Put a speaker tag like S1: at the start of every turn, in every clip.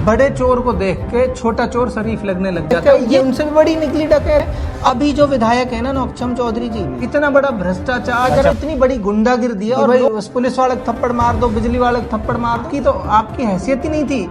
S1: बड़े चोर को देख के छोटा चोर शरीफ लगने लग जाता है। ये उनसे भी बड़ी निकली डकैत है। अभी जो विधायक है ना नौक्षम चौधरी जी, इतना बड़ा भ्रष्टाचार, इतनी बड़ी गुंडागिर्दी है, और भाई उस पुलिस वाले को थप्पड़ मार दो, बिजली वाले को थप्पड़ मार दो, की तो आपकी हैसियत ही नहीं थी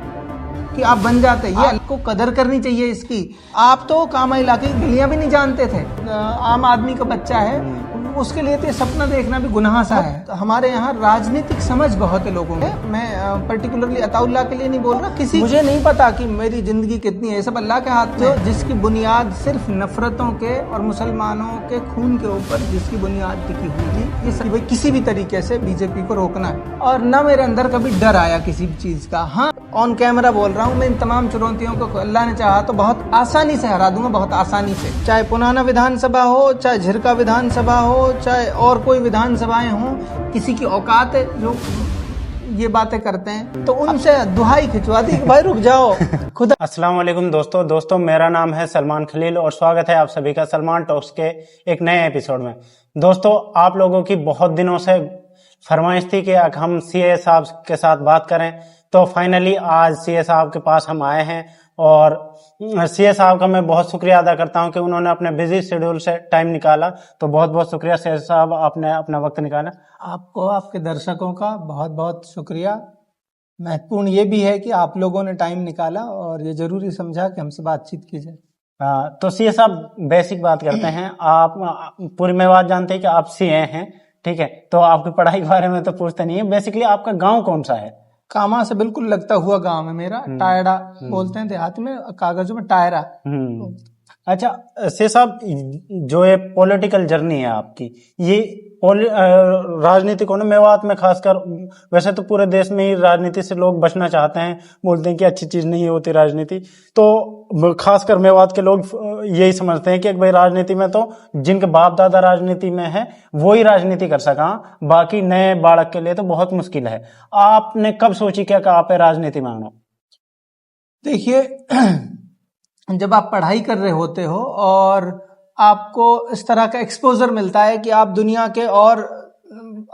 S1: कि आप बन जाते। ये आपको कदर करनी चाहिए इसकी। आप तो कामा इलाके की गलियां भी नहीं जानते थे। आम आदमी का बच्चा है, उसके लिए तो सपना देखना भी गुनाह सा है। तो हमारे यहाँ राजनीतिक समझ बहुत है लोगों में। मैं पर्टिकुलरली अताउल्लाह के लिए नहीं बोल रहा, किसी मुझे नहीं पता कि मेरी जिंदगी कितनी है, सब अल्लाह के हाथ में। जिसकी बुनियाद सिर्फ नफरतों के और मुसलमानों के खून के ऊपर जिसकी बुनियाद टिकी हुई थी, ये भाई किसी भी तरीके से बीजेपी को रोकना है। और न मेरे अंदर कभी डर आया किसी भी चीज का। हाँ, ऑन कैमरा बोल रहा हूँ, मैं इन तमाम चुनौतियों को अल्लाह ने चाहा तो बहुत आसानी से हरा दूंगा, बहुत आसानी से। चाहे पुनाना विधानसभा हो, चाहे झिरका विधानसभा हो, चाहे और कोई विधानसभाएं हों, किसी की औकात है जो ये बातें करते हैं तो उनसे दुहाई खिंचवा दी, भाई रुक जाओ खुदा।
S2: अस्सलाम वालेकुम दोस्तों, मेरा नाम है सलमान खलील और स्वागत है आप सभी का सलमान टॉक्स के एक नए एपिसोड में। दोस्तों, आप लोगों की बहुत दिनों से फरमाइश थी कि हम सीए साहब के साथ बात करें, तो फाइनली आज सीए साहब के पास हम आए हैं। और सीए साहब का मैं बहुत शुक्रिया अदा करता हूं कि उन्होंने अपने बिजी शेड्यूल से टाइम निकाला। तो बहुत बहुत शुक्रिया सीए साहब, आपने अपना वक्त निकाला।
S1: आपको, आपके दर्शकों का बहुत बहुत शुक्रिया। महत्वपूर्ण ये भी है कि आप लोगों ने टाइम निकाला और ये जरूरी समझा कि हमसे बातचीत की जाए।
S2: तो सीए साहब, बेसिक बात करते हैं। आप पूरी मेवात जानते हैं कि आप सीए हैं, ठीक है? तो आपकी पढ़ाई के बारे में तो पूछते नहीं है। बेसिकली आपका गांव कौन सा है?
S1: कामा से बिल्कुल लगता हुआ गांव है मेरा। टायरा बोलते हैं देहात में, कागजों में टायरा।
S2: अच्छा सीए साहब, जो ये पॉलिटिकल जर्नी है आपकी, ये राजनीति को ना मेवात में खासकर, वैसे तो पूरे देश में ही राजनीति से लोग बचना चाहते हैं, बोलते हैं कि अच्छी चीज नहीं होती राजनीति। तो खासकर मेवात के लोग यही समझते हैं कि भाई राजनीति में तो जिनके बाप दादा राजनीति में है वो ही राजनीति कर सका, बाकी नए बालक के लिए तो बहुत मुश्किल है। आपने कब सोची क्या कि आप राजनीति में आना?
S1: देखिए, जब आप पढ़ाई कर रहे होते हो और आपको इस तरह का एक्सपोजर मिलता है कि आप दुनिया के और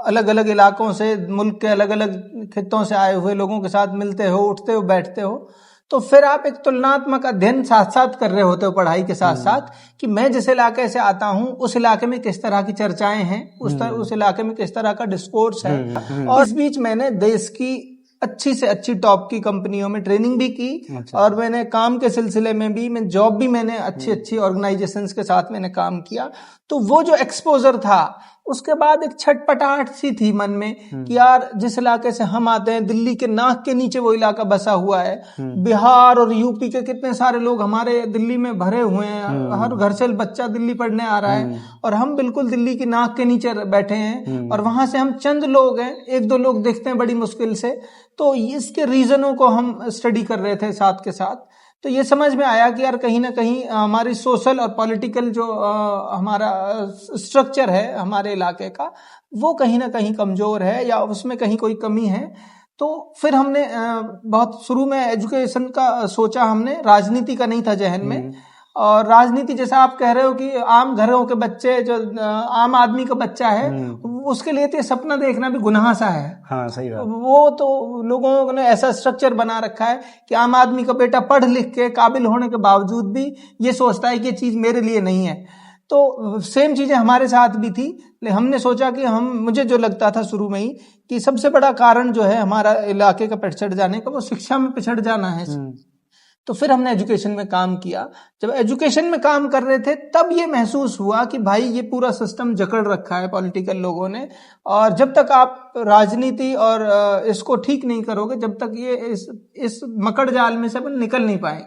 S1: अलग अलग इलाकों से, मुल्क के अलग अलग खित्तों से आए हुए लोगों के साथ मिलते हो, उठते हो, बैठते हो, तो फिर आप एक तुलनात्मक अध्ययन साथ साथ कर रहे होते हो पढ़ाई के साथ साथ, कि मैं जिस इलाके से आता हूं उस इलाके में किस तरह की चर्चाएं हैं, उस इलाके में किस तरह का डिस्कोर्स है। और इस बीच मैंने देश की अच्छी से अच्छी टॉप की कंपनियों में ट्रेनिंग भी की। अच्छा। और मैंने काम के सिलसिले में भी, मैं जॉब भी मैंने अच्छी अच्छी ऑर्गेनाइजेशंस के साथ मैंने काम किया। तो वो जो एक्सपोजर था, उसके बाद एक छटपटाहट सी थी मन में कि यार जिस इलाके से हम आते हैं, दिल्ली के नाक के नीचे वो इलाका बसा हुआ है। बिहार और यूपी के कितने सारे लोग हमारे दिल्ली में भरे हुए हैं, हर घर से बच्चा दिल्ली पढ़ने आ रहा है, और हम बिल्कुल दिल्ली की नाक के नीचे बैठे हैं। और वहां से हम चंद लोग हैं, एक दो लोग दिखते हैं बड़ी मुश्किल से। तो इसके रीजनों को हम स्टडी कर रहे थे साथ के साथ। तो ये समझ में आया कि यार कहीं ना कहीं हमारी सोशल और पॉलिटिकल जो हमारा स्ट्रक्चर है हमारे इलाके का, वो कहीं ना कहीं कमजोर है या उसमें कहीं कोई कमी है। तो फिर हमने बहुत शुरू में एजुकेशन का सोचा, हमने राजनीति का नहीं था जहन में। और राजनीति, जैसा आप कह रहे हो कि आम घरों के बच्चे, जो आम आदमी का बच्चा है, उसके लिए तो सपना देखना भी गुनाह सा है।
S2: हाँ, सही बात।
S1: वो तो लोगों ने ऐसा स्ट्रक्चर बना रखा है कि आम आदमी का बेटा पढ़ लिख के काबिल होने के बावजूद भी ये सोचता है कि ये चीज मेरे लिए नहीं है। तो सेम चीजें हमारे साथ भी थी। हमने सोचा कि मुझे जो लगता था शुरू में ही कि सबसे बड़ा कारण जो है हमारा इलाके का पिछड़ जाने का, वो शिक्षा में पिछड़ जाना है। तो फिर हमने एजुकेशन में काम किया। जब एजुकेशन में काम कर रहे थे तब ये महसूस हुआ कि भाई ये पूरा सिस्टम जकड़ रखा है पॉलिटिकल लोगों ने, और जब तक आप राजनीति और इसको ठीक नहीं करोगे, जब तक ये इस मकड़ जाल में से अपन निकल नहीं पाए,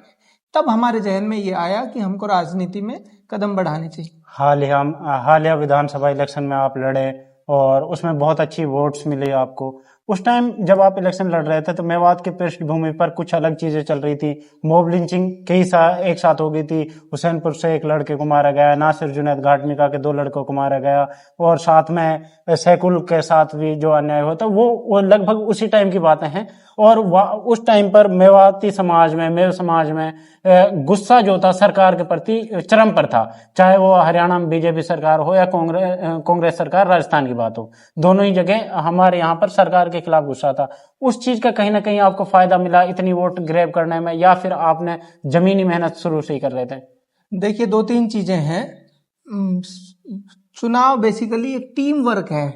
S1: तब हमारे जहन में ये आया कि हमको राजनीति में कदम बढ़ाने चाहिए।
S2: हालिया विधानसभा इलेक्शन में आप लड़े और उसमें बहुत अच्छी वोट्स मिली आपको। उस टाइम जब आप इलेक्शन लड़ रहे थे तो मेवात की पृष्ठभूमि पर कुछ अलग चीजें चल रही थी। मॉब लिंचिंग एक साथ हो गई थी। हुसैनपुर से एक लड़के को मारा गया, नासिर जुनैद घाटमिका के 2 लड़कों को मारा गया, और साथ में सैकुल के साथ भी जो अन्याय हुआ था वो लगभग उसी टाइम की बातें हैं। और उस टाइम पर मेवाती समाज में, मेव समाज में गुस्सा जो था सरकार के प्रति चरम पर था, चाहे वो हरियाणा में बीजेपी सरकार हो या कांग्रेस सरकार, राजस्थान की बात हो, दोनों ही जगह हमारे यहाँ पर सरकार के खिलाफ गुस्सा था। उस चीज का कहीं ना कहीं आपको फायदा मिला इतनी वोट ग्रैब करने में, या फिर आपने जमीनी मेहनत शुरू से ही कर रहे थे?
S1: देखिए, दो तीन चीजें हैं। चुनाव बेसिकली एक टीम वर्क है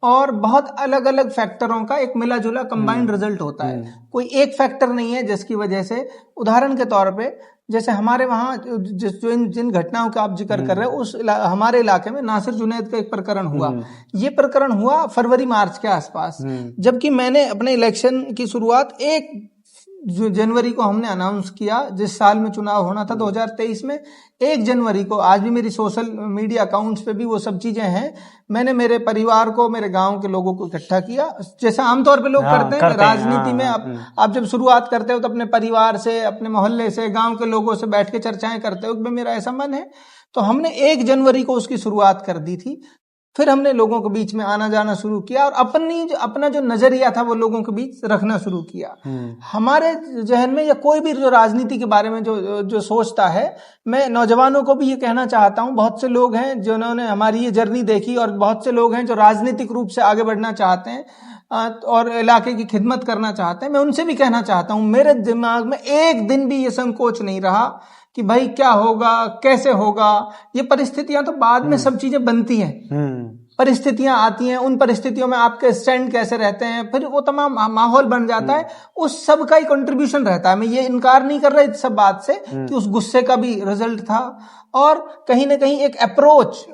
S1: और बहुत अलग अलग फैक्टरों का एक मिला जुला कंबाइंड रिजल्ट होता है। कोई एक फैक्टर नहीं है जिसकी वजह से, उदाहरण के तौर पे जैसे हमारे वहाँ जिन घटनाओं का आप जिक्र कर रहे हो, हमारे इलाके में नासिर जुनैद का एक प्रकरण हुआ। ये प्रकरण हुआ फरवरी मार्च के आसपास, जबकि मैंने अपने इलेक्शन की शुरुआत 1 जनवरी को हमने अनाउंस किया। जिस साल में चुनाव होना था 2023 में, 1 जनवरी को, आज भी मेरी सोशल मीडिया अकाउंट्स पे भी वो सब चीजें हैं, मैंने मेरे परिवार को, मेरे गांव के लोगों को इकट्ठा किया, जैसा आमतौर पे लोग करते हैं राजनीति में। आप जब शुरुआत करते हो तो अपने परिवार से, अपने मोहल्ले से, गांव के लोगों से बैठ के चर्चाएं करते हो कि मेरा ऐसा मन है। तो हमने 1 जनवरी को उसकी शुरुआत कर दी थी। फिर हमने लोगों के बीच में आना जाना शुरू किया और अपना जो नजरिया था वो लोगों के बीच रखना शुरू किया। हमारे जहन में, या कोई भी जो राजनीति के बारे में जो सोचता है, मैं नौजवानों को भी ये कहना चाहता हूँ, बहुत से लोग हैं जिन्होंने हमारी ये जर्नी देखी और बहुत से लोग हैं जो राजनीतिक रूप से आगे बढ़ना चाहते हैं और इलाके की खिदमत करना चाहते हैं। मैं उनसे भी कहना चाहता हूँ, मेरे दिमाग में एक दिन भी ये संकोच नहीं रहा कि भाई क्या होगा, कैसे होगा। ये परिस्थितियां तो बाद में सब चीजें बनती हैं, परिस्थितियां आती हैं, उन परिस्थितियों में आपके स्टैंड कैसे रहते हैं, फिर वो तमाम माहौल बन जाता है। उस सब का ही कंट्रीब्यूशन रहता है। मैं ये इनकार नहीं कर रहा इस सब बात से कि उस गुस्से का भी रिजल्ट था। और कहीं ना कहीं एक अप्रोच,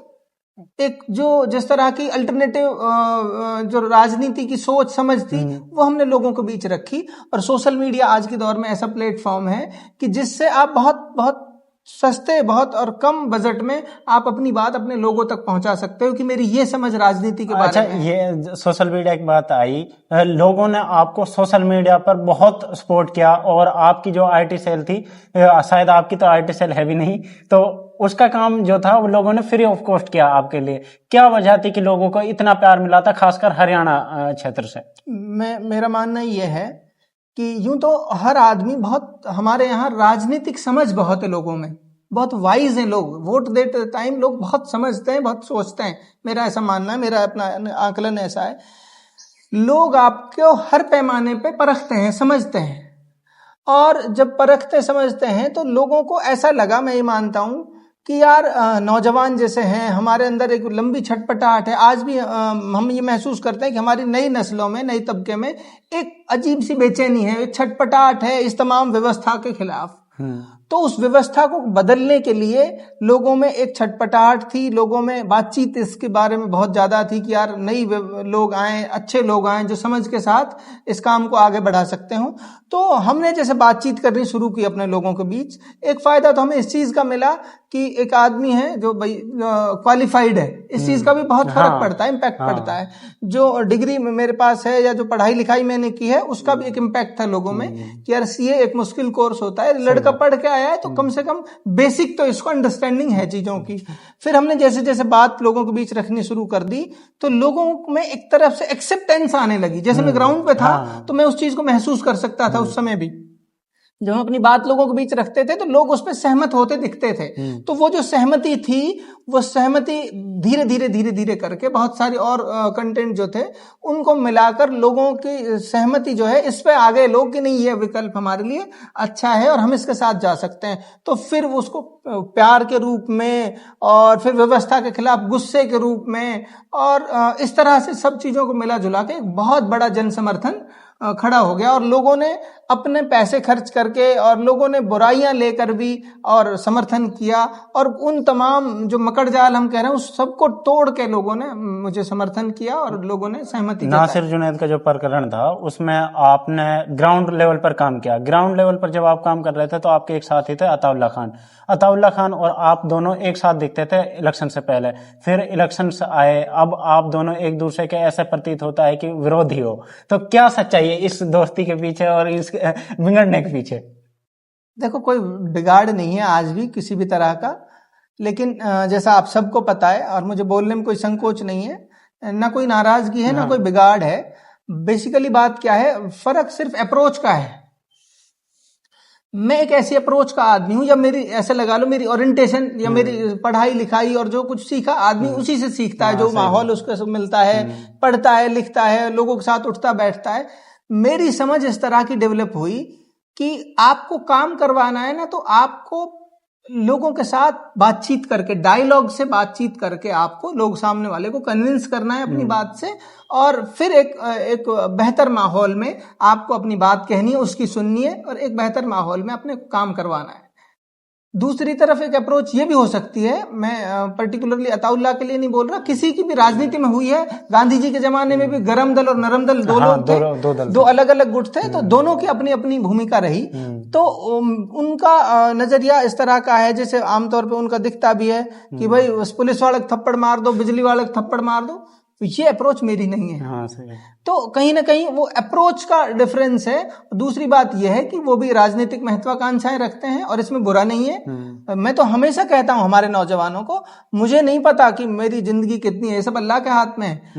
S1: एक जो जिस तरह की अल्टरनेटिव जो राजनीति की सोच समझ थी, वो हमने लोगों के बीच रखी। और सोशल मीडिया आज के दौर में ऐसा प्लेटफॉर्म है कि जिससे आप बहुत बहुत सस्ते, बहुत और कम बजट में आप अपनी बात अपने लोगों तक पहुंचा सकते हो कि मेरी ये समझ राजनीति के बारे में।
S2: ये सोशल मीडिया की बात आई, लोगों ने आपको सोशल मीडिया पर बहुत सपोर्ट किया और आपकी जो आईटी सेल थी, शायद आपकी तो आईटी सेल है भी नहीं, तो उसका काम जो था वो लोगों ने फ्री ऑफ कॉस्ट किया आपके लिए। क्या वजह थी कि लोगों को इतना प्यार मिला था, खासकर हरियाणा क्षेत्र से?
S1: मेरा मानना ये है कि यूं तो हर आदमी बहुत, हमारे यहाँ राजनीतिक समझ बहुत है लोगों में, बहुत वाइज हैं लोग। वोट देते टाइम लोग बहुत समझते हैं, बहुत सोचते हैं। मेरा ऐसा मानना है, मेरा अपना आकलन ऐसा है। लोग आपको हर पैमाने पे परखते हैं, समझते हैं, और जब परखते समझते हैं तो लोगों को ऐसा लगा, मैं ये मानता हूं कि यार नौजवान जैसे हैं, हमारे अंदर एक लंबी छटपटाहट है। आज भी हम ये महसूस करते हैं कि हमारी नई नस्लों में, नई तबके में एक अजीब सी बेचैनी है, एक छटपटाहट है इस तमाम व्यवस्था के खिलाफ। तो उस व्यवस्था को बदलने के लिए लोगों में एक छटपटाहट थी, लोगों में बातचीत इसके बारे में बहुत ज्यादा थी कि यार नई लोग आए, अच्छे लोग आए जो समझ के साथ इस काम को आगे बढ़ा सकते हो। तो हमने जैसे बातचीत करनी शुरू की अपने लोगों के बीच, एक फायदा तो हमें इस चीज का मिला कि एक आदमी है जो क्वालिफाइड है, इस चीज का भी बहुत फर्क पड़ता है, इम्पैक्ट पड़ता है। जो डिग्री मेरे पास है या जो पढ़ाई लिखाई मैंने की है, उसका भी एक इम्पैक्ट था लोगों में कि यार सीए एक मुश्किल कोर्स होता है, लड़का पढ़ के आया है तो कम से कम बेसिक तो इसको अंडरस्टैंडिंग है चीजों की। फिर हमने जैसे जैसे बात लोगों के बीच रखनी शुरू कर दी तो लोगों में एक तरफ से एक्सेप्टेंस आने लगी। जैसे मैं ग्राउंड पे था तो मैं उस चीज को महसूस कर सकता था उस समय भी। जब हम अपनी बात लोगों के बीच रखते थे तो लोग उस पर सहमत होते दिखते थे। तो वो जो सहमति थी, वो सहमति धीरे धीरे धीरे धीरे करके बहुत सारी और कंटेंट जो थे उनको मिलाकर लोगों की सहमति जो है इस पे आ गए लोग कि नहीं ये विकल्प हमारे लिए अच्छा है और हम इसके साथ जा सकते हैं। तो फिर उसको प्यार के रूप में और फिर व्यवस्था के खिलाफ गुस्से के रूप में और इस तरह से सब चीजों को मिला जुला के एक बहुत बड़ा जन समर्थन खड़ा हो गया। और लोगों ने अपने पैसे खर्च करके और लोगों ने बुराइयां लेकर भी और समर्थन किया और उन तमाम जो मकड़जाल हम कह रहे हैं उस सबको तोड़ के लोगों ने मुझे समर्थन किया और लोगों ने सहमति जताई।
S2: नासिर जुनैद का जो प्रकरण था उसमें आपने ग्राउंड लेवल पर काम किया। ग्राउंड लेवल पर जब आप काम कर रहे थे तो आपके एक साथी थे अताउल्ला खान। अताउल्ला खान और आप दोनों एक साथ दिखते थे इलेक्शन से पहले, फिर इलेक्शन से आए, अब आप दोनों एक दूसरे के ऐसे प्रतीत होता है कि विरोधी हो। तो क्या सच्चाई है इस दोस्ती के पीछे और इस बिगड़ने के पीछे?
S1: देखो, कोई बिगाड़ नहीं है आज भी किसी भी तरह का, लेकिन जैसा आप सबको पता है और मुझे बोलने में कोई संकोच नहीं है, ना कोई नाराजगी है ना कोई बिगाड़ है। बेसिकली बात क्या है, फर्क सिर्फ अप्रोच का है। मैं एक ऐसी अप्रोच का आदमी हूं, या मेरी ऐसे लगा लो मेरी ओरिएंटेशन या मेरी पढ़ाई लिखाई और जो कुछ सीखा आदमी उसी से सीखता है, जो माहौल उसको सब मिलता है, पढ़ता है, लिखता है, लोगों के साथ उठता बैठता है। मेरी समझ इस तरह की डेवलप हुई कि आपको काम करवाना है ना, तो आपको लोगों के साथ बातचीत करके, डायलॉग से बातचीत करके आपको लोग सामने वाले को कन्विंस करना है अपनी बात से, और फिर एक बेहतर माहौल में आपको अपनी बात कहनी है, उसकी सुननी है, और एक बेहतर माहौल में अपने काम करवाना है। दूसरी तरफ एक अप्रोच ये भी हो सकती है, मैं पर्टिकुलरली अताउल्लाह के लिए नहीं बोल रहा, किसी की भी राजनीति में हुई है। गांधी जी के जमाने में भी गरम दल और नरम दल दो लोग थे, दो अलग अलग गुट थे, तो दोनों की अपनी अपनी भूमिका रही। तो उनका नजरिया इस तरह का है, जैसे आमतौर पे उनका दिखता भी है कि भाई उस पुलिस वाले को थप्पड़ मार दो, बिजली वाले को थप्पड़ मार दो। तो ये अप्रोच मेरी नहीं है।
S2: हाँ, सही।
S1: तो कहीं ना कहीं वो अप्रोच का डिफरेंस है। दूसरी बात यह है कि वो भी राजनीतिक महत्वाकांक्षाएं रखते हैं, और इसमें बुरा नहीं है। मैं तो हमेशा कहता हूं हमारे नौजवानों को, मुझे नहीं पता कि मेरी जिंदगी कितनी है, सब अल्लाह के हाथ में है।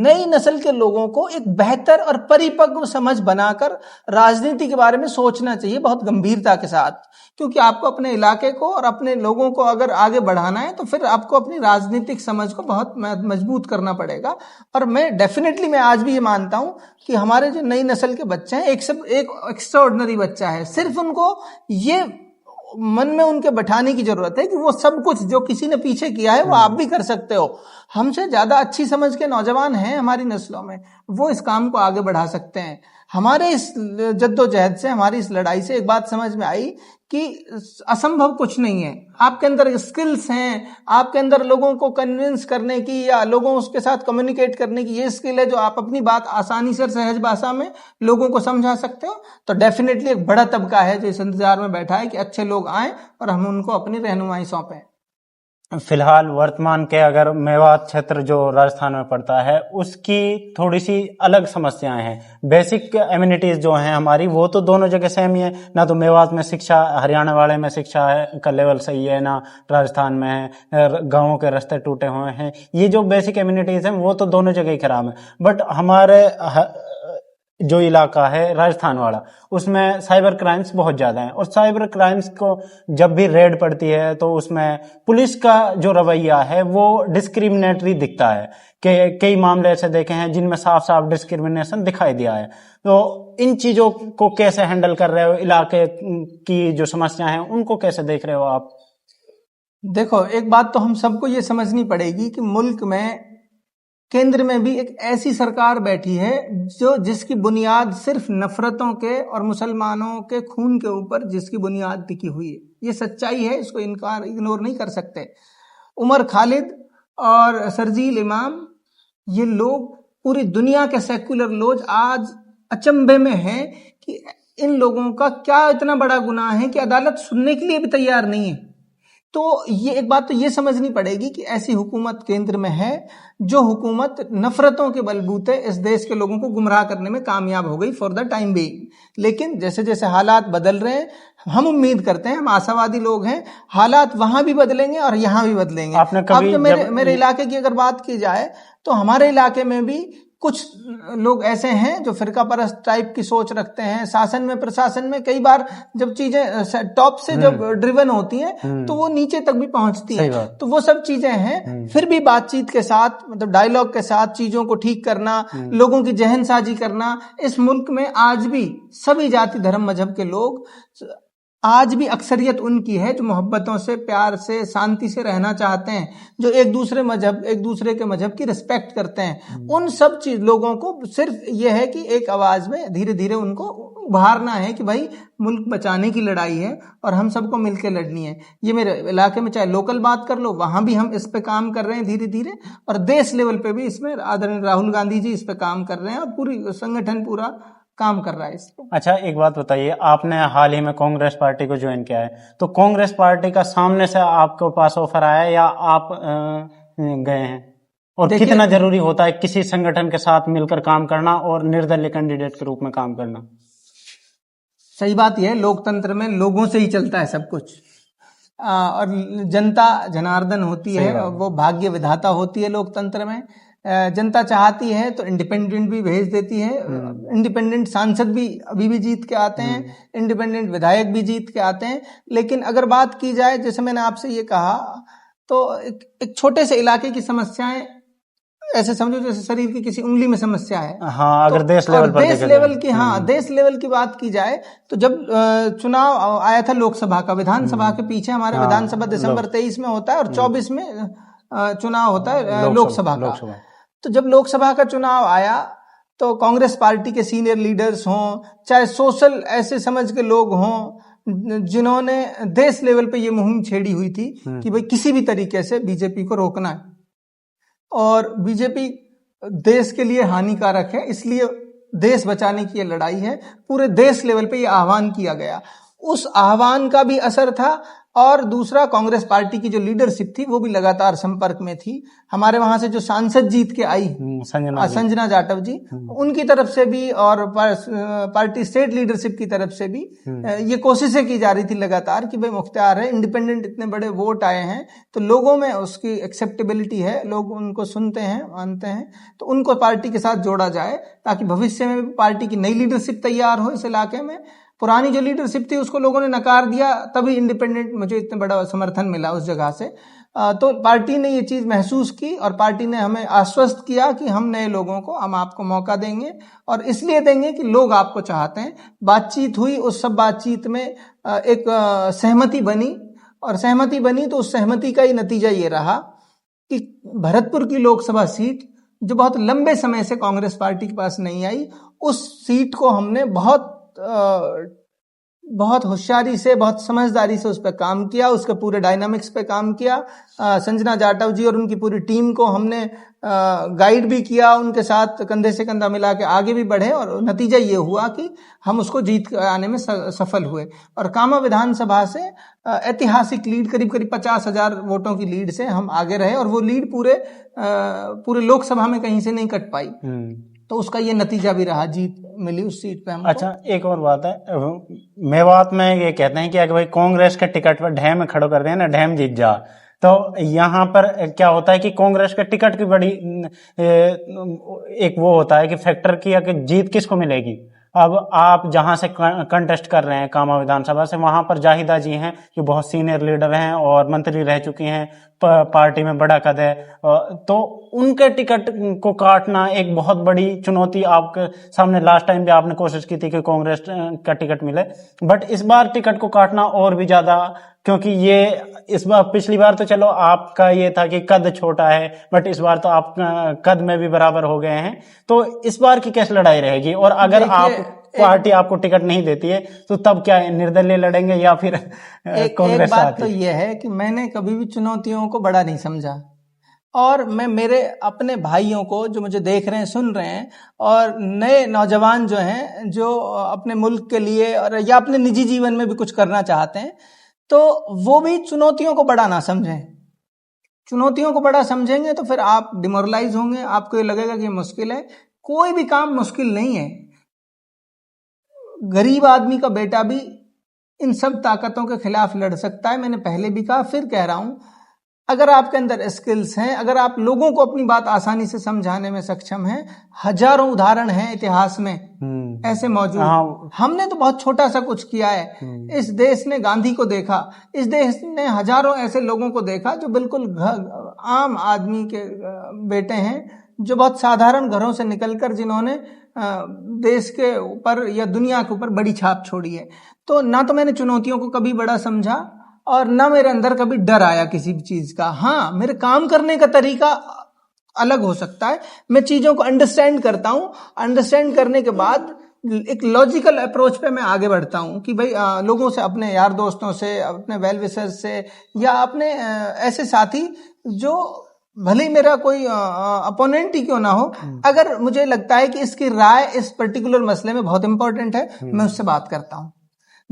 S1: नई नस्ल के लोगों को एक बेहतर और परिपक्व समझ बनाकर राजनीति के बारे में सोचना चाहिए, बहुत गंभीरता के साथ, क्योंकि आपको अपने इलाके को और अपने लोगों को अगर आगे बढ़ाना है तो फिर आपको अपनी राजनीतिक समझ को बहुत मजबूत करना पड़ेगा। और मैं आज भी ये मानता हूं कि हमारे जो नई नस्ल के बच्चे हैं, एक एक्स्ट्राऑर्डिनरी बच्चा है, सिर्फ उनको ये मन में उनके बैठाने की जरूरत है कि वो सब कुछ जो किसी ने पीछे किया है वो आप भी कर सकते हो। हमसे ज्यादा अच्छी समझ के नौजवान हैं हमारी नस्लों में, वो इस काम को आगे बढ़ा सकते हैं। हमारे इस जद्दोजहद से, हमारी इस लड़ाई से एक बात समझ में आई कि असंभव कुछ नहीं है। आपके अंदर स्किल्स हैं, आपके अंदर लोगों को कन्विंस करने की या लोगों उसके साथ कम्युनिकेट करने की ये स्किल है, जो आप अपनी बात आसानी से सहज भाषा में लोगों को समझा सकते हो। तो डेफिनेटली एक बड़ा तबका है जो इस इंतजार में बैठा है कि अच्छे लोग आएं और हम उनको अपनी रहनुमाई सौंपें।
S2: फिलहाल वर्तमान के अगर मेवात क्षेत्र जो राजस्थान में पड़ता है, उसकी थोड़ी सी अलग समस्याएं हैं। बेसिक एमिनिटीज जो हैं हमारी, वो तो दोनों जगह सेम ही है ना। तो मेवात में शिक्षा, हरियाणा वाले में शिक्षा है का लेवल सही है ना, राजस्थान में है, गाँवों के रास्ते टूटे हुए हैं। ये जो बेसिक एमिनिटीज हैं वो तो दोनों जगह ही खराब है। बट हमारे जो इलाका है राजस्थान वाला, उसमें साइबर क्राइम्स बहुत ज्यादा हैं, और साइबर क्राइम्स को जब भी रेड पड़ती है तो उसमें पुलिस का जो रवैया है वो डिस्क्रिमिनेटरी दिखता है। कि कई मामले ऐसे देखे हैं जिनमें साफ साफ डिस्क्रिमिनेशन दिखाई दिया है। तो इन चीजों को कैसे हैंडल कर रहे हो, इलाके की जो समस्या है उनको कैसे देख रहे हो आप?
S1: देखो, एक बात तो हम सबको ये समझनी पड़ेगी कि मुल्क में, केंद्र में भी एक ऐसी सरकार बैठी है जिसकी बुनियाद सिर्फ नफरतों के और मुसलमानों के खून के ऊपर जिसकी बुनियाद टिकी हुई है। ये सच्चाई है, इसको इग्नोर नहीं कर सकते। उमर खालिद और शर्जील इमाम, ये लोग पूरी दुनिया के सेक्युलर लोग आज अचंभे में हैं कि इन लोगों का क्या इतना बड़ा गुनाह है कि अदालत सुनने के लिए भी तैयार नहीं है। तो ये एक बात तो ये समझनी पड़ेगी कि ऐसी हुकूमत केंद्र में है जो हुकूमत नफरतों के बलबूते इस देश के लोगों को गुमराह करने में कामयाब हो गई फॉर द टाइम बीइंग। लेकिन जैसे जैसे हालात बदल रहे हैं, हम उम्मीद करते हैं, हम आशावादी लोग हैं, हालात वहां भी बदलेंगे और यहां भी बदलेंगे। अब तो मेरे इलाके की अगर बात की जाए तो हमारे इलाके में भी कुछ लोग ऐसे हैं जो फिरका परस्त टाइप की सोच रखते हैं। शासन में, प्रशासन में कई बार जब चीजें टॉप से जब ड्रिवन होती हैं तो वो नीचे तक भी पहुंचती हैं। तो वो सब चीजें हैं। फिर भी बातचीत के साथ, मतलब डायलॉग के साथ चीजों को ठीक करना, लोगों की जहनसाजी करना। इस मुल्क में आज भी सभी जाति धर्म मजहब के लोग, आज भी अक्सरियत उनकी है जो मोहब्बतों से, प्यार से, शांति से रहना चाहते हैं, जो एक दूसरे के मजहब की रिस्पेक्ट करते हैं। उन सब लोगों को सिर्फ यह है कि एक आवाज में धीरे धीरे उनको उभारना है कि भाई मुल्क बचाने की लड़ाई है और हम सबको मिलकर लड़नी है। ये मेरे इलाके में चाहे लोकल बात कर लो, वहां भी हम इस पे काम कर रहे हैं धीरे धीरे, और देश लेवल पे भी इसमें आदरणीय राहुल गांधी जी इस पे काम कर रहे हैं और पूरी संगठन पूरा काम कर रहा है इस पे।
S2: अच्छा, एक बात बताइए, आपने हाल ही में कांग्रेस पार्टी को ज्वाइन किया है, तो कांग्रेस पार्टी का सामने से आपके पास ऑफर आया या आप गए हैं? और कितना जरूरी होता है किसी संगठन के साथ मिलकर काम करना और निर्दलीय कैंडिडेट के रूप में काम करना?
S1: सही बात यह है, लोकतंत्र में लोगों से ही चलता है सब कुछ, और जनता जनार्दन होती है, वो भाग्य विधाता होती है लोकतंत्र में। जनता चाहती है तो इंडिपेंडेंट भी भेज देती है, इंडिपेंडेंट सांसद भी अभी भी जीत के आते हैं, इंडिपेंडेंट विधायक भी जीत के आते हैं। लेकिन अगर बात की जाए, जैसे मैंने आपसे ये कहा, तो एक छोटे से इलाके की समस्याएं ऐसे समझो जैसे शरीर की किसी उंगली में समस्या है।
S2: हाँ, अगर
S1: तो
S2: देश लेवल पर
S1: देश लेवल की, हाँ, देश लेवल की बात की जाए तो जब चुनाव आया था लोकसभा का, विधानसभा के पीछे हमारे विधानसभा दिसंबर 23 में होता है और 24 में चुनाव होता है लोकसभा का। तो जब लोकसभा का चुनाव आया तो कांग्रेस पार्टी के सीनियर लीडर्स हों, चाहे सोशल ऐसे समझ के लोग हों, जिन्होंने देश लेवल पे ये मुहिम छेड़ी हुई थी कि भाई किसी भी तरीके से बीजेपी को रोकना है और बीजेपी देश के लिए हानिकारक है, इसलिए देश बचाने की ये लड़ाई है। पूरे देश लेवल पे ये आह्वान किया गया, उस आह्वान का भी असर था। और दूसरा, कांग्रेस पार्टी की जो लीडरशिप थी वो भी लगातार संपर्क में थी। हमारे वहां से जो सांसद जीत के आई संजना जाटव जी, उनकी तरफ से भी और पार्टी स्टेट लीडरशिप की तरफ से भी ये कोशिशें की जा रही थी लगातार कि भाई मुख्तियार है, इंडिपेंडेंट इतने बड़े वोट आए हैं तो लोगों में उसकी एक्सेप्टेबिलिटी है, लोग उनको सुनते हैं, मानते हैं, तो उनको पार्टी के साथ जोड़ा जाए ताकि भविष्य में पार्टी की नई लीडरशिप तैयार हो इस इलाके में। पुरानी जो लीडरशिप थी उसको लोगों ने नकार दिया, तभी इंडिपेंडेंट मुझे इतना बड़ा समर्थन मिला उस जगह से। तो पार्टी ने ये चीज महसूस की और पार्टी ने हमें आश्वस्त किया कि हम नए लोगों को, हम आपको मौका देंगे और इसलिए देंगे कि लोग आपको चाहते हैं। बातचीत हुई, उस सब बातचीत में एक सहमति बनी और सहमति बनी तो उस सहमति का ही नतीजा ये रहा कि भरतपुर की लोकसभा सीट, जो बहुत लंबे समय से कांग्रेस पार्टी के पास नहीं आई, उस सीट को हमने बहुत होशियारी से, बहुत समझदारी से उस पर काम किया, उसके पूरे डायनामिक्स पे काम किया। संजना जाटव जी और उनकी पूरी टीम को हमने गाइड भी किया, उनके साथ कंधे से कंधा मिला के आगे भी बढ़े और नतीजा ये हुआ कि हम उसको जीत आने में सफल हुए। और कामा विधानसभा से ऐतिहासिक लीड, करीब 50,000 वोटों की लीड से हम आगे रहे और वो लीड पूरे लोकसभा में कहीं से नहीं कट पाई। तो उसका ये नतीजा भी रहा, जीत मिली उस सीट पे हमको।
S2: अच्छा, एक और बात है, मेवात में ये कहते हैं कि अगर भाई कांग्रेस के टिकट पर ढैम में खड़ो करते हैं ना, ढैम जीत जा, तो यहाँ पर क्या होता है कि कांग्रेस के टिकट की बड़ी एक वो होता है कि फैक्टर की जीत किसको मिलेगी। अब आप जहां से कंटेस्ट कर रहे हैं कामा विधानसभा से, वहां पर जाहिदा जी हैं जो बहुत सीनियर लीडर हैं और मंत्री रह चुकी हैं, पार्टी में बड़ा कद है, तो उनके टिकट को काटना एक बहुत बड़ी चुनौती आपके सामने। लास्ट टाइम भी आपने कोशिश की थी कि कांग्रेस का टिकट मिले, बट इस बार टिकट को काटना और भी ज्यादा, क्योंकि ये इस बार, पिछली बार तो चलो आपका ये था कि कद छोटा है, बट इस बार तो आप कद में भी बराबर हो गए हैं। तो इस बार की कैसे लड़ाई रहेगी? और अगर आप पार्टी आपको टिकट नहीं देती है तो तब क्या निर्दलीय लड़ेंगे या फिर कांग्रेस?
S1: एक बात तो ये है कि मैंने कभी भी चुनौतियों को बड़ा नहीं समझा और मैं मेरे अपने भाइयों को जो मुझे देख रहे हैं, सुन रहे हैं, और नए नौजवान जो हैं जो अपने मुल्क के लिए और या अपने निजी जीवन में भी कुछ करना चाहते हैं, तो वो भी चुनौतियों को बड़ा ना समझें। चुनौतियों को बड़ा समझेंगे तो फिर आप डिमोरलाइज होंगे, आपको ये लगेगा कि मुश्किल है। कोई भी काम मुश्किल नहीं है। गरीब आदमी का बेटा भी इन सब ताकतों के खिलाफ लड़ सकता है। मैंने पहले भी कहा, फिर कह रहा हूं, अगर आपके अंदर स्किल्स हैं, अगर आप लोगों को अपनी बात आसानी से समझाने में सक्षम हैं, हजारों उदाहरण हैं इतिहास में ऐसे मौजूद। हमने तो बहुत छोटा सा कुछ किया है। इस देश ने गांधी को देखा, इस देश ने हजारों ऐसे लोगों को देखा जो बिल्कुल आम आदमी के बेटे हैं, जो बहुत साधारण घरों से निकलकर जिन्होंने देश के ऊपर या दुनिया के ऊपर बड़ी छाप छोड़ी है। तो ना तो मैंने चुनौतियों को कभी बड़ा समझा और ना मेरे अंदर कभी डर आया किसी भी चीज का। हाँ, मेरे काम करने का तरीका अलग हो सकता है। मैं चीजों को अंडरस्टैंड करता हूँ, अंडरस्टैंड करने के बाद एक लॉजिकल अप्रोच पे मैं आगे बढ़ता हूँ कि भाई लोगों से, अपने यार दोस्तों से, अपने वेल विशर्स से या अपने ऐसे साथी जो भले ही मेरा कोई अपोनेंट ही क्यों ना हो, अगर मुझे लगता है कि इसकी राय इस पर्टिकुलर मसले में बहुत इंपॉर्टेंट है, मैं उससे बात करता हूँ।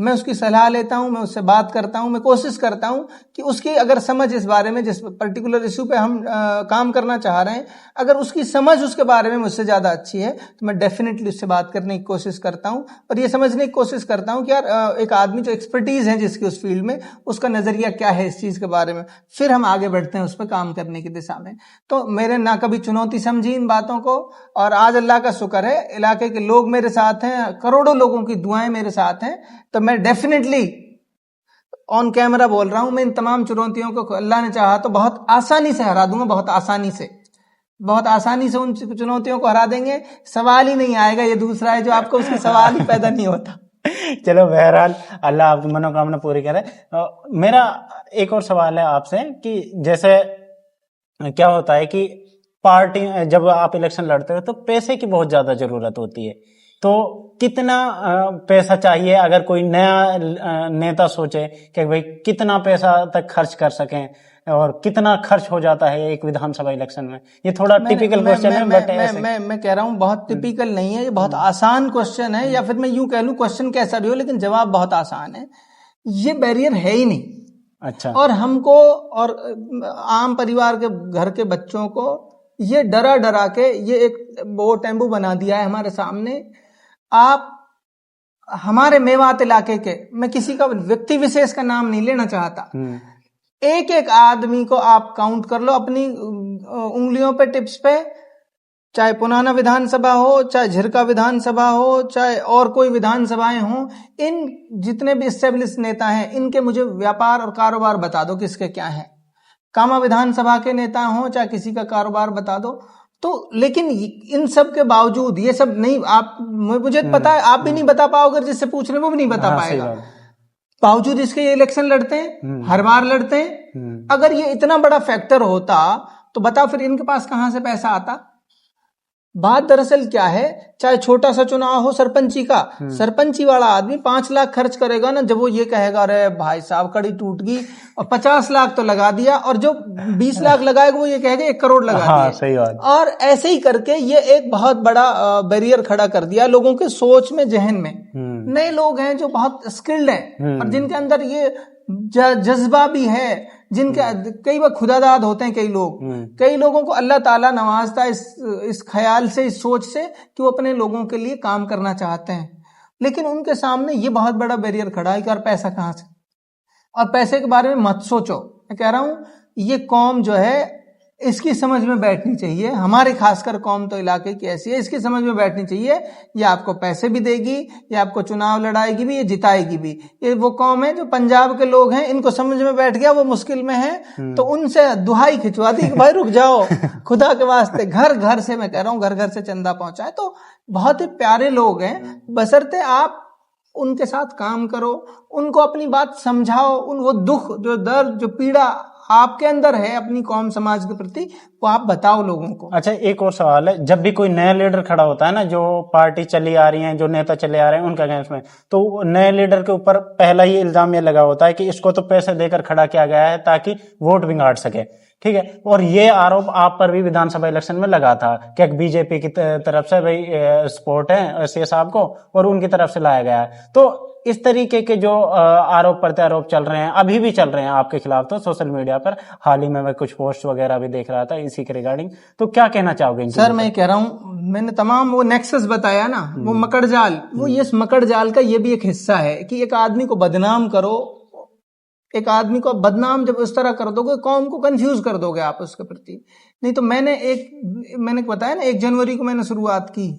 S1: मैं उसकी सलाह लेता हूं, मैं उससे बात करता हूं, मैं कोशिश करता हूं कि उसकी अगर समझ इस बारे में, जिस पर्टिकुलर इश्यू पे हम काम करना चाह रहे हैं, अगर उसकी समझ उसके बारे में मुझसे ज़्यादा अच्छी है तो मैं डेफिनेटली उससे बात करने की कोशिश करता हूं और ये समझने की कोशिश करता हूं कि यार एक आदमी जो एक्सपर्टीज़ है जिसकी उस फील्ड में, उसका नज़रिया क्या है इस चीज़ के बारे में, फिर हम आगे बढ़ते हैं उस पर काम करने की दिशा में। तो मेरे ना कभी चुनौती समझी इन बातों को, और आज अल्लाह का शुक्र है इलाके के लोग मेरे साथ हैं, करोड़ों लोगों की दुआएं मेरे साथ हैं। तो मैं डेफिनेटली ऑन कैमरा बोल रहा हूं, मैं इन तमाम चुनौतियों को अल्लाह ने चाहा तो बहुत आसानी से हरा दूंगा, बहुत आसानी से उन चुनौतियों को हरा देंगे। सवाल ही नहीं आएगा, ये दूसरा है जो आपको उसकी सवाल ही पैदा नहीं होता।
S2: चलो बहरहाल अल्लाह आपकी मनोकामना पूरी करे। मेरा एक और सवाल है आपसे कि जैसे क्या होता है कि पार्टी, जब आप इलेक्शन लड़ते हो तो पैसे की बहुत ज्यादा जरूरत होती है, तो कितना पैसा चाहिए अगर कोई नया नेता सोचे कि भाई कितना पैसा तक खर्च कर सकें, और कितना खर्च हो जाता है एक विधानसभा इलेक्शन में? ये थोड़ा टिपिकल क्वेश्चन है, बट
S1: मैं कह रहा हूं बहुत टिपिकल नहीं है, ये बहुत आसान क्वेश्चन है, या फिर मैं यूं कह लूं क्वेश्चन कैसा भी हो लेकिन जवाब बहुत आसान है। ये बैरियर है ही नहीं।
S2: अच्छा।
S1: और हमको और आम परिवार के घर के बच्चों को ये डरा डरा के ये एक वो टेम्बू बना दिया है हमारे सामने। आप हमारे मेवात इलाके के, मैं किसी का व्यक्ति विशेष का नाम नहीं लेना चाहता, एक एक आदमी को आप काउंट कर लो अपनी उंगलियों पे, टिप्स पे, चाहे पुराना विधानसभा हो, चाहे झिरका विधानसभा हो, चाहे और कोई विधानसभाएं हो, इन जितने भी एस्टेब्लिश नेता हैं इनके मुझे व्यापार और कारोबार बता दो किसके क्या है। कामा विधानसभा के नेता हो चाहे किसी का कारोबार बता दो। तो लेकिन इन सब के बावजूद ये सब नहीं, आप मुझे पता है आप भी नहीं बता पाओगे, जिससे पूछ रहे वो भी नहीं बता पाएगा। बावजूद इसके ये इलेक्शन लड़ते हैं, हर बार लड़ते हैं। अगर ये इतना बड़ा फैक्टर होता तो बता फिर इनके पास कहां से पैसा आता। बात दरअसल क्या है, चाहे छोटा सा चुनाव हो सरपंची का, सरपंची वाला आदमी 5 लाख खर्च करेगा ना, जब वो ये कहेगा अरे भाई साहब कड़ी टूट गई, और 50 लाख तो लगा दिया, और जो 20 लाख लगाएगा वो ये कहेगा 1 करोड़ लगा दिया।
S2: सही बात।
S1: और ऐसे ही करके ये एक बहुत बड़ा बैरियर खड़ा कर दिया लोगों के सोच में, जहन में। नए लोग हैं जो बहुत स्किल्ड हैं और जिनके अंदर ये जज्बा भी है, जिनके कई बार खुदादाद होते हैं कई लोग, कई लोगों को अल्लाह ताला नवाजता है इस ख्याल से, इस सोच से कि वो अपने लोगों के लिए काम करना चाहते हैं, लेकिन उनके सामने ये बहुत बड़ा बैरियर खड़ा है कि यार पैसा कहां से। और पैसे के बारे में मत सोचो, मैं कह रहा हूं ये कौम जो है इसकी समझ में बैठनी चाहिए, हमारे खासकर कौम तो इलाके की ऐसी है, इसकी समझ में बैठनी चाहिए। ये आपको पैसे भी देगी, ये आपको चुनाव लड़ाएगी भी, ये जिताएगी भी। ये वो कौम है जो पंजाब के लोग हैं, इनको समझ में बैठ गया वो मुश्किल में है तो उनसे दुहाई खिंचवा दी कि भाई रुक जाओ, खुदा के वास्ते घर घर से, मैं कह रहा हूं घर घर से चंदा पहुंचाए। तो बहुत ही प्यारे लोग हैं, बशर्ते आप उनके साथ काम करो, उनको अपनी बात समझाओ, वो दुख, जो दर्द, जो पीड़ा आपके अंदर है अपनी कौम समाज के प्रति, वो आप बताओ लोगों को।
S2: अच्छा, एक और सवाल है, जब भी कोई नया लीडर खड़ा होता है ना, जो पार्टी चली आ रही है, जो नेता चले आ रहे हैं उनका अगेंस्ट में, तो नए लीडर के ऊपर पहला ही इल्जाम ये लगा होता है कि इसको तो पैसे देकर खड़ा किया गया है ताकि वोट बिगाड़ सके, ठीक है। और ये आरोप आप पर भी विधानसभा इलेक्शन में लगा था कि बीजेपी की तरफ से भाई सपोर्ट है सीएम साहब को और उनकी तरफ से लाया गया है। तो इस तरीके के जो आरोप प्रत्यारोप चल रहे हैं, अभी भी चल रहे हैं आपके खिलाफ, तो सोशल मीडिया पर हाल ही में मैं कुछ पोस्ट वगैरह भी देख रहा था इसी के रिगार्डिंग, तो क्या कहना चाहोगे?
S1: सर मैं कह रहा हूं, मैंने तमाम वो नेक्सस बताया ना, वो मकड़ जाल, वो ये मकड़ जाल का ये भी एक हिस्सा है कि एक आदमी को बदनाम करो, एक आदमी को बदनाम जब उस तरह कर दोगे, कौम को कंफ्यूज कर दोगे आप उसके प्रति। नहीं तो मैंने बताया ना 1 जनवरी को मैंने शुरुआत की,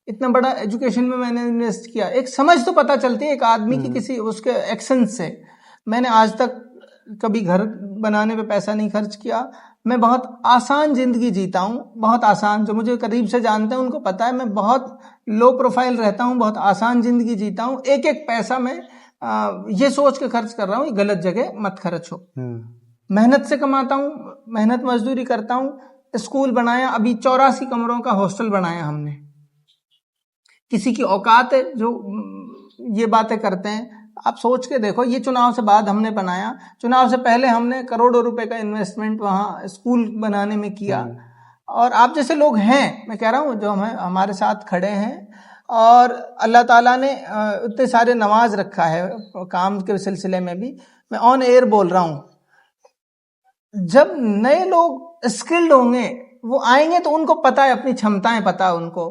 S1: इतना बड़ा एजुकेशन में मैंने इन्वेस्ट किया, एक समझ तो पता चलती है एक आदमी की किसी उसके एक्शन से। मैंने आज तक कभी घर बनाने पे पैसा नहीं खर्च किया, मैं बहुत आसान जिंदगी जीता हूँ, बहुत आसान, जो मुझे करीब से जानते हैं उनको पता है मैं बहुत लो प्रोफाइल रहता हूँ, बहुत आसान जिंदगी जीता हूँ। एक एक पैसा मैं ये सोच के खर्च कर रहा हूँ गलत जगह मत खर्च हो। मेहनत से कमाता हूँ, मेहनत मजदूरी करता हूँ। स्कूल बनाया, अभी 84 कमरों का हॉस्टल बनाया हमने। किसी की औकात है जो ये बातें करते हैं, आप सोच के देखो, ये चुनाव से बाद हमने बनाया, चुनाव से पहले हमने करोड़ों रुपए का इन्वेस्टमेंट वहाँ स्कूल बनाने में किया। और आप जैसे लोग हैं, मैं कह रहा हूँ जो हमारे साथ खड़े हैं, और अल्लाह ताला ने इतने सारे नवाज रखा है काम के सिलसिले में भी। मैं ऑन एयर बोल रहा हूं, जब नए लोग स्किल्ड होंगे वो आएंगे तो उनको पता है, अपनी क्षमताएं पता है उनको।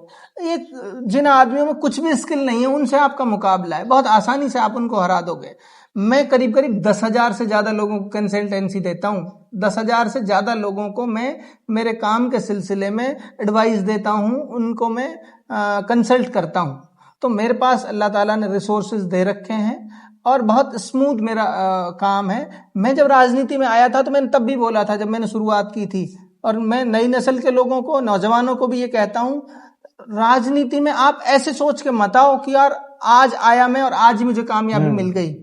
S1: एक जिन आदमियों में कुछ भी स्किल नहीं है उनसे आपका मुकाबला है, बहुत आसानी से आप उनको हरा दोगे। मैं करीब करीब 10,000 से ज्यादा लोगों को कंसल्टेंसी देता हूं। 10,000 से ज्यादा लोगों को मैं मेरे काम के सिलसिले में एडवाइस देता हूं, उनको मैं कंसल्ट करता हूं। तो मेरे पास अल्लाह ताला ने रिसोर्सेज दे रखे हैं और बहुत स्मूथ मेरा काम है। मैं जब राजनीति में आया था तो मैंने तब भी बोला था, जब मैंने शुरुआत की थी, और मैं नई नस्ल के लोगों को, नौजवानों को भी ये कहता हूं, राजनीति में आप ऐसे सोच के मत आओ कि यार आज आया मैं और आज ही मुझे कामयाबी मिल गई।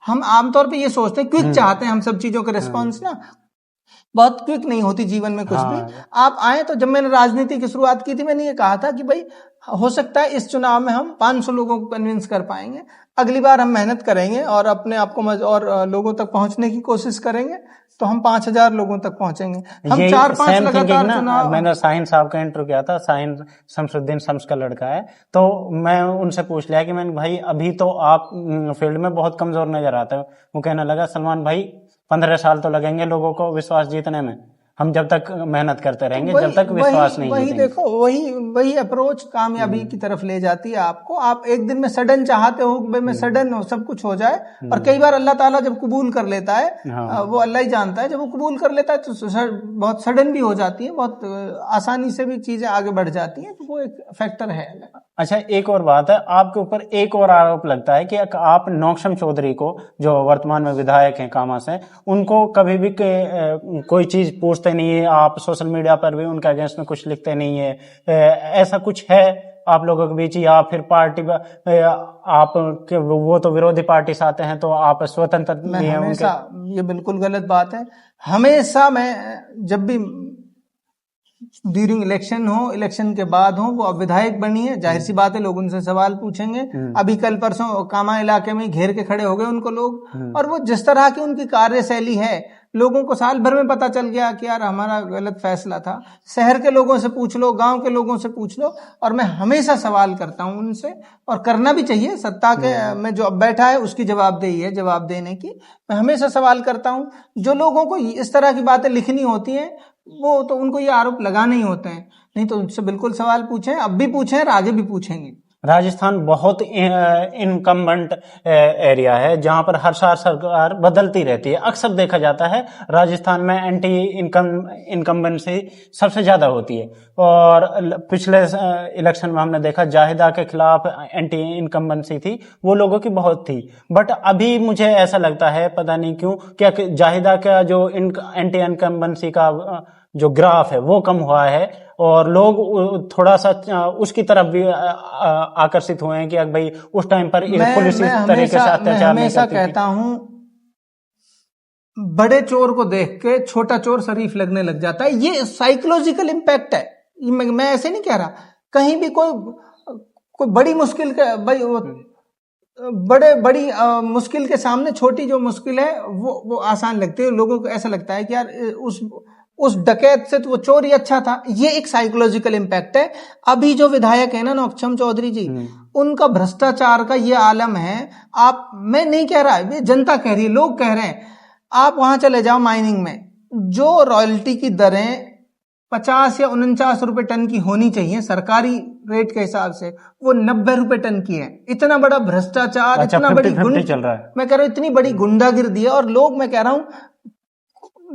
S1: हम आमतौर पे ये सोचते हैं, क्विक चाहते हैं हम सब चीजों के रिस्पॉन्स ना, बहुत क्विक नहीं होती जीवन में कुछ भी। आप आए तो जब मैंने राजनीति की शुरुआत की थी मैंने ये कहा था कि भाई हो सकता है इस चुनाव में हम 500 लोगों को कन्विंस कर पाएंगे, अगली बार हम मेहनत करेंगे और अपने आप को और लोगों तक पहुंचने की कोशिश करेंगे तो हम 5,000 लोगों तक पहुंचेंगे। हम 4-5 लगातार चुनाव।
S2: मैंने शाहीन साहब का इंटरव्यू किया था, शाहीन शमसुद्दीन शम्स का लड़का है, तो मैं उनसे पूछ लिया कि मैंने भाई अभी तो आप फील्ड में बहुत कमजोर नजर आते हैं। वो कहने लगा सलमान भाई 15 साल तो लगेंगे लोगों को विश्वास जीतने में, हम जब तक मेहनत करते रहेंगे जब तक विश्वास नहीं
S1: वही
S2: जीतेंगे।
S1: देखो वही अप्रोच कामयाबी की तरफ ले जाती है आपको। आप एक दिन में सडन चाहते हो कि भाई मैं सडन हो सब कुछ हो जाए, और कई बार अल्लाह ताला जब कबूल कर लेता है, वो अल्लाह ही जानता है, जब वो कबूल कर लेता है तो बहुत सडन भी हो जाती है, बहुत आसानी से भी चीजें आगे बढ़ जाती हैं, तो वो एक फैक्टर है।
S2: अच्छा, एक और बात है, आपके ऊपर एक और आरोप लगता है कि आप नौक्षम चौधरी को, जो वर्तमान में विधायक हैं कामा से, उनको कभी भी कोई चीज पूछते नहीं है, आप सोशल मीडिया पर भी उनके अगेंस्ट में कुछ लिखते नहीं है, ऐसा कुछ है आप लोगों के बीच, या फिर पार्टी आप वो तो विरोधी पार्टी से आते हैं तो आप स्वतंत्र नहीं है उनके?
S1: ये बिल्कुल गलत बात है। हमेशा मैं जब भी ड्यूरिंग इलेक्शन हो, इलेक्शन के बाद हो, वो अब विधायक बनी है, जाहिर सी बात है लोग उनसे सवाल पूछेंगे। अभी कल परसों कामा इलाके में घेर के खड़े हो गए उनको लोग, और वो जिस तरह की उनकी कार्यशैली है, लोगों को साल भर में पता चल गया कि यार हमारा गलत फैसला था। शहर के लोगों से पूछ लो, गांव के लोगों से पूछ लो, और मैं हमेशा सवाल करता हूं उनसे, और करना भी चाहिए। सत्ता के में जो अब बैठा है उसकी जवाबदेही है जवाब देने की। मैं हमेशा सवाल करता हूं। जो लोगों को इस तरह की बातें लिखनी होती हैं वो तो उनको ये आरोप लगाने ही होते हैं, नहीं तो उनसे बिल्कुल सवाल पूछें, अब भी पूछें और आगे भी पूछेंगे।
S2: राजस्थान बहुत इनकम्बेंट एरिया है जहां पर हर साल सरकार बदलती रहती है। अक्सर देखा जाता है राजस्थान में एंटी इनकम्बेंसी सबसे ज्यादा होती है, और पिछले इलेक्शन में हमने देखा जाहिदा के खिलाफ एंटी इनकम्बेंसी थी, वो लोगों की बहुत थी। बट अभी मुझे ऐसा लगता है, पता नहीं क्यों, क्या जाहिदा का जो एंटी इनकम्बेंसी का जो ग्राफ है वो कम हुआ है, और लोग थोड़ा सा उसकी तरफ भी आकर्षित हुए हैं कि भाई उस टाइम पर पुलिस इस तरीके से अत्याचार नहीं करती थी। मैं
S1: हमेशा कहता हूं, बड़े चोर को देख के छोटा चोर शरीफ लगने लग जाता है। ये साइकोलॉजिकल इम्पैक्ट है। मैं ऐसे नहीं कह रहा, कहीं भी कोई बड़ी मुश्किल का बड़ी मुश्किल के सामने छोटी जो मुश्किल है वो आसान लगती है। लोगों को ऐसा लगता है कि यार उस डकैत से तो वो चोर ही अच्छा था। ये एक साइकोलॉजिकल इम्पैक्ट है। अभी जो विधायक है ना नौक्षम चौधरी जी, उनका भ्रष्टाचार का ये आलम है। मैं नहीं कह रहा, ये जनता कह रही है, लोग कह रहे हैं। आप वहां चले जाओ माइनिंग में, जो रॉयल्टी की दरें 50 या 49 रुपए टन की होनी चाहिए सरकारी रेट के हिसाब से, वो 90 रुपए टन की है। इतना बड़ा भ्रष्टाचार, इतना बड़ी
S2: चल रहा है।
S1: मैं कह रहा हूं इतनी बड़ी गुंडागिर्दी है, और लोग, मैं कह रहा हूं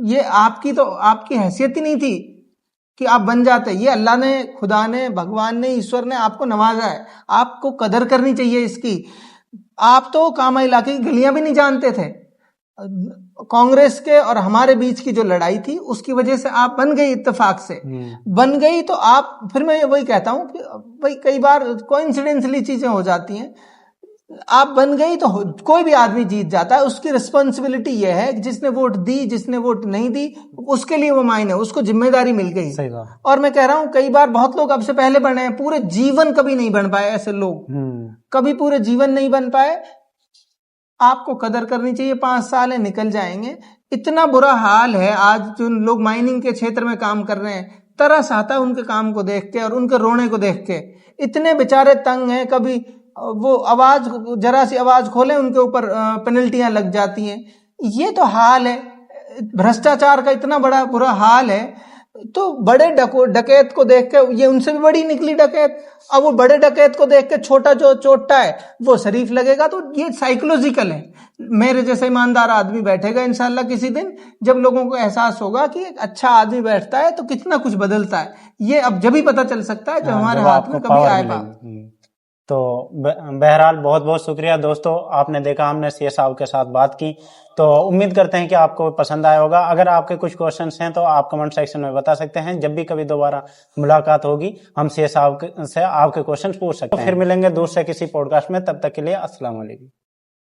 S1: ये आपकी हैसियत ही नहीं थी कि आप बन जाते। ये अल्लाह ने, खुदा ने, भगवान ने, ईश्वर ने आपको नवाजा है, आपको कदर करनी चाहिए इसकी। आप तो कामा इलाके की गलियां भी नहीं जानते थे। कांग्रेस के और हमारे बीच की जो लड़ाई थी उसकी वजह से आप बन गई, इत्तेफाक से बन गई। तो आप, फिर मैं वही कहता हूं कि भाई कई बार कोइंसिडेंटली चीजें हो जाती हैं। आप बन गई तो कोई भी आदमी जीत जाता है। उसकी रिस्पॉन्सिबिलिटी यह है कि जिसने वोट दी, जिसने वोट नहीं दी, उसके लिए वो मायने, उसको जिम्मेदारी मिल गई।
S2: सही बात।
S1: और मैं कह रहा हूं कई बार बहुत लोग अब से पहले बने हैं, पूरे जीवन कभी नहीं बन पाए। ऐसे लोग कभी पूरे जीवन नहीं बन पाए। आपको कदर करनी चाहिए। 5 साल है, निकल जाएंगे। इतना बुरा हाल है आज जो लोग माइनिंग के क्षेत्र में काम कर रहे हैं, तरस आता है उनके काम को देख के और उनके रोने को देख के। इतने बेचारे तंग हैं, कभी वो आवाज, जरा सी आवाज खोले उनके ऊपर पेनल्टियां लग जाती हैं। ये तो हाल है, भ्रष्टाचार का इतना बड़ा बुरा हाल है। तो बड़े डकैत को देख के, ये उनसे भी बड़ी निकली डकैत, अब वो बड़े डकैत को देख के छोटा जो चोटा है वो शरीफ लगेगा। तो ये साइकोलॉजिकल है। मेरे जैसे ईमानदार आदमी बैठेगा इंशाल्लाह किसी दिन, जब लोगों को एहसास होगा कि एक अच्छा आदमी बैठता है तो कितना कुछ बदलता है। ये अब जब ही पता चल सकता है जब हमारे हाथ में कभी आए पावर।
S2: तो बहरहाल बहुत बहुत शुक्रिया दोस्तों, आपने देखा हमने सीए साहब के साथ बात की, तो उम्मीद करते हैं कि आपको पसंद आया होगा। अगर आपके कुछ क्वेश्चंस हैं तो आप कमेंट सेक्शन में बता सकते हैं। जब भी कभी दोबारा मुलाकात होगी हम सीए साहब से आपके क्वेश्चंस पूछ सकते हैं। तो फिर मिलेंगे दूसरे किसी पॉडकास्ट में, तब तक के लिए अस्सलाम वालेकुम।